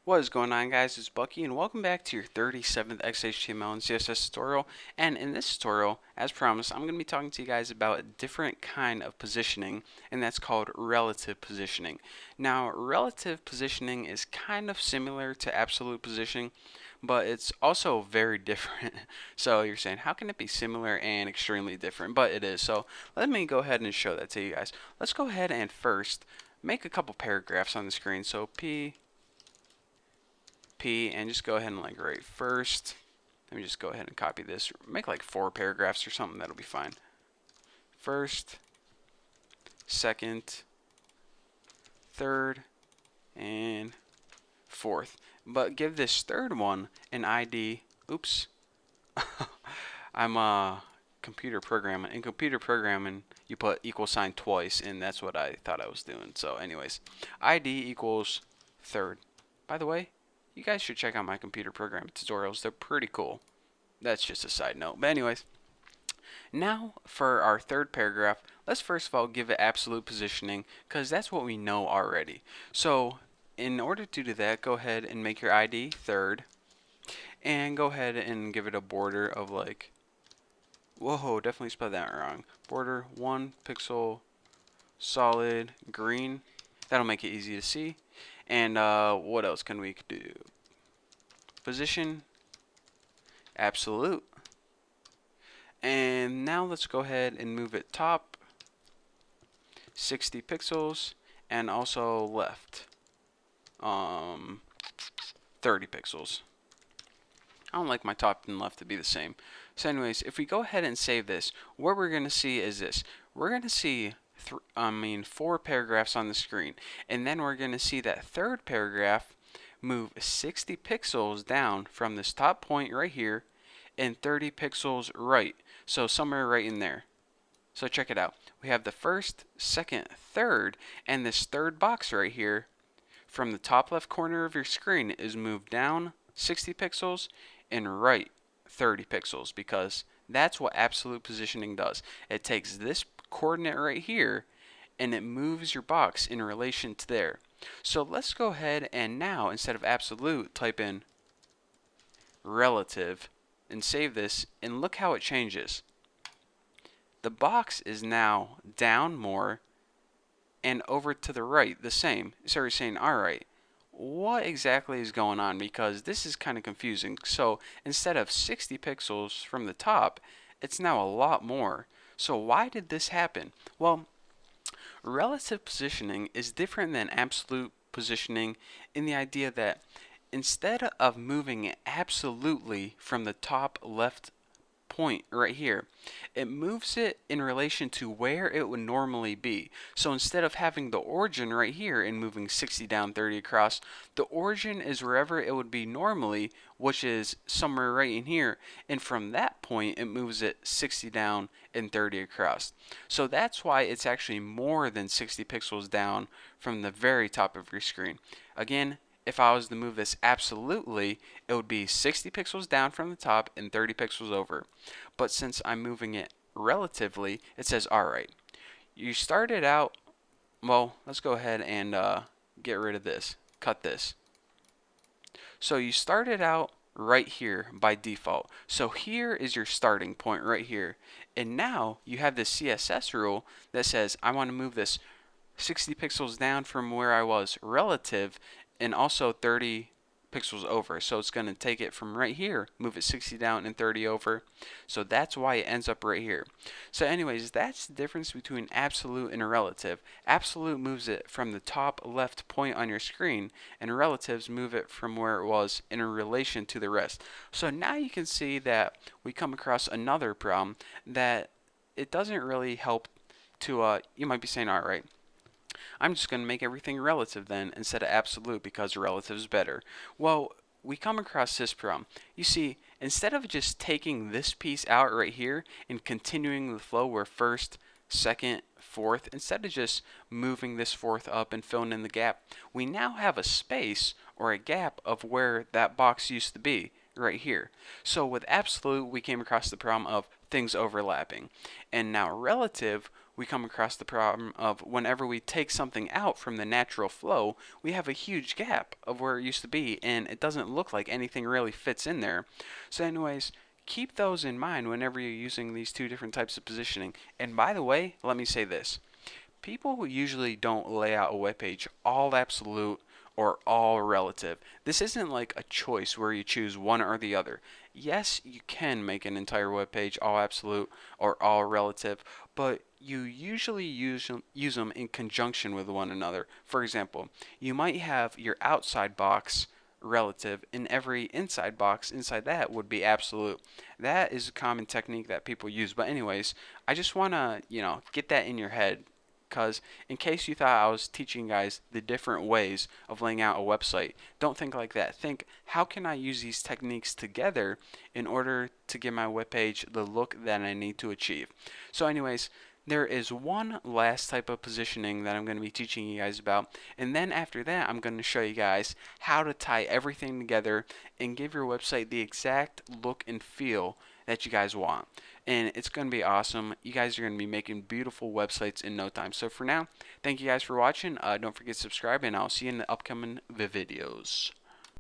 What is going on, guys? It's Bucky and welcome back to your 37th XHTML and CSS tutorial. And in this tutorial, as promised, I'm going to be talking to you guys about a different kind of positioning, and that's called relative positioning. Now, relative positioning is kind of similar to absolute positioning, but it's also very different. So you're saying, how can it be similar and extremely different? But it is. So let me go ahead and show that to you guys. Let's go ahead and first make a couple paragraphs on the screen. So P and just go ahead and write first. Let me just go ahead and copy this. Make like 4 paragraphs or something. That'll be fine. First, second, third, and fourth. But give this third one an ID. Oops. I'm computer programming. In computer programming, you put equal sign twice, and that's what I thought I was doing. So anyways, ID equals third. By the way, you guys should check out my computer programming tutorials. They're pretty cool. That's just a side note. But anyways, now for our third paragraph, let's first of all give it absolute positioning because that's what we know already. So in order to do that, go ahead and make your ID third and go ahead and give it a border of like, whoa, definitely spelled that wrong. Border 1 pixel solid green. That'll make it easy to see. And what else can we do? Position absolute. And now let's go ahead and move it top 60 pixels and also left 30 pixels. I don't like my top and left to be the same. So anyways, if we go ahead and save this, what we're going to see is this. We're going to see 4 paragraphs on the screen, and then we're going to see that third paragraph move 60 pixels down from this top point right here and 30 pixels right. So somewhere right in there. So check it out. We have the first, second, third, and this third box right here from the top left corner of your screen is moved down 60 pixels and right 30 pixels because that's what absolute positioning does. It takes this coordinate right here and it moves your box in relation to there. So let's go ahead and now, instead of absolute, type in relative and save this, and look how it changes. The box is now down more and over to the right the same. So you're saying, alright, what exactly is going on? Because this is kind of confusing. So instead of 60 pixels from the top, it's now a lot more. So why did this happen? Well, relative positioning is different than absolute positioning in the idea that instead of moving it absolutely from the top left point right here, it moves it in relation to where it would normally be. So instead of having the origin right here and moving 60 down 30 across, the origin is wherever it would be normally, which is somewhere right in here, and from that point it moves it 60 down and 30 across. So that's why it's actually more than 60 pixels down from the very top of your screen. Again, if I was to move this absolutely, it would be 60 pixels down from the top and 30 pixels over. But since I'm moving it relatively, it says, alright, you started out, well, let's go ahead and get rid of this, cut this. So you started out right here by default. So here is your starting point right here. And now you have this CSS rule that says, I want to move this 60 pixels down from where I was relative and also 30 pixels over. So it's going to take it from right here, move it 60 down and 30 over. So that's why it ends up right here. So anyways, that's the difference between absolute and relative. Absolute moves it from the top left point on your screen, and relatives move it from where it was in relation to the rest. So now you can see that we come across another problem that it doesn't really help to, you might be saying, all right, I'm just going to make everything relative then instead of absolute because relative is better. Well, we come across this problem. You see, instead of just taking this piece out right here and continuing the flow where first, second, fourth, instead of just moving this fourth up and filling in the gap, we now have a space or a gap of where that box used to be right here. So with absolute, we came across the problem of things overlapping. And now relative, we come across the problem of whenever we take something out from the natural flow, we have a huge gap of where it used to be, and it doesn't look like anything really fits in there. So anyways, keep those in mind whenever you're using these two different types of positioning. And by the way, let me say this. People usually don't lay out a web page all absolute or all relative. This isn't like a choice where you choose one or the other. Yes, you can make an entire web page all absolute or all relative, but you usually use them in conjunction with one another. For example, you might have your outside box relative and every inside box inside that would be absolute. That is a common technique that people use. But anyways, I just want to, get that in your head, because in case you thought I was teaching guys the different ways of laying out a website, don't think like that. Think, how can I use these techniques together in order to give my webpage the look that I need to achieve? So anyways, there is one last type of positioning that I'm going to be teaching you guys about, and then after that I'm going to show you guys how to tie everything together and give your website the exact look and feel that you guys want. And it's going to be awesome. You guys are going to be making beautiful websites in no time. So for now, thank you guys for watching. Don't forget to subscribe, and I'll see you in the upcoming videos.